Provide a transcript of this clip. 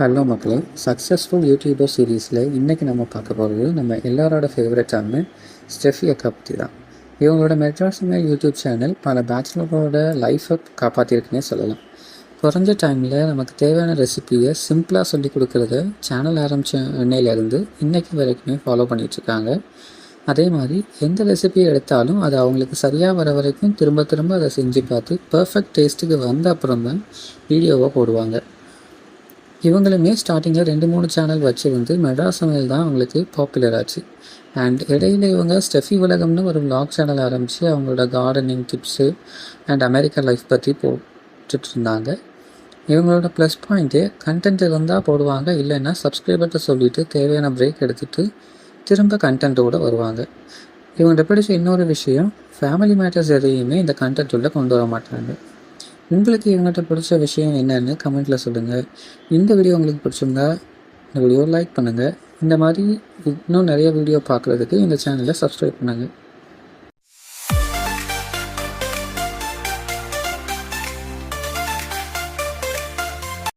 Hello மக்களே, successful YouTuber சீரீஸில் இன்றைக்கி நம்ம பார்க்க போகிறது நம்ம எல்லாரோட ஃபேவரட்டான ஸ்டெஃபி அக்கா பற்றி தான். இவங்களோட மெட்ராஸ் மேல் யூடியூப் சேனல் பல பேச்சுலரோட லைஃப்பை காப்பாற்றிருக்குன்னே சொல்லலாம். குறைஞ்ச டைமில் நமக்கு தேவையான ரெசிபியை சிம்பிளாக சொல்லி கொடுக்குறத சேனல் ஆரம்பித்த அன்னையிலேருந்து இன்றைக்கி வரைக்குமே ஃபாலோ பண்ணிகிட்ருக்காங்க. அதே மாதிரி எந்த ரெசிபியை எடுத்தாலும் அது அவங்களுக்கு சரியாக வர வரைக்கும் திரும்ப திரும்ப அதை செஞ்சு பார்த்து பர்ஃபெக்ட் டேஸ்ட்டுக்கு வந்த அப்புறம் தான் வீடியோவை போடுவாங்க. இவங்களுமே ஸ்டார்டிங்கில் 2-3 சேனல் வச்சுருந்து மெட்ராஸ் சமையல் தான் அவங்களுக்கு பாப்புலர் ஆச்சு. அண்ட் இடையில இவங்க ஸ்டெஃபி உலகம்னு ஒரு vlog சேனல் ஆரம்பித்து அவங்களோட gardening tips and America life பற்றி போட்டுட்டு இருந்தாங்க. இவங்களோட ப்ளஸ் பாயிண்ட்டே கண்டென்ட் இருந்தால் போடுவாங்க, இல்லைன்னா சப்ஸ்கிரைபர்கிட்ட சொல்லிவிட்டு தேவையான பிரேக் எடுத்துகிட்டு திரும்ப கண்டென்ட்டோடு வருவாங்க. இவங்கள்ட்ட பிடிச்ச இன்னொரு விஷயம், ஃபேமிலி மேட்டர்ஸ் எதையுமே இந்த கண்டென்ட் உள்ள கொண்டு வர மாட்டாங்க. உங்களுக்கு இவங்கள்ட்ட பிடிச்ச விஷயம் என்னென்னு கமெண்ட்டில் சொல்லுங்கள். இந்த வீடியோ உங்களுக்கு பிடிச்சிருந்தா இந்த வீடியோ லைக் பண்ணுங்கள். இந்த மாதிரி இன்னும் நிறைய வீடியோ பார்க்குறதுக்கு இந்த சேனலை சப்ஸ்கிரைப் பண்ணுங்கள்.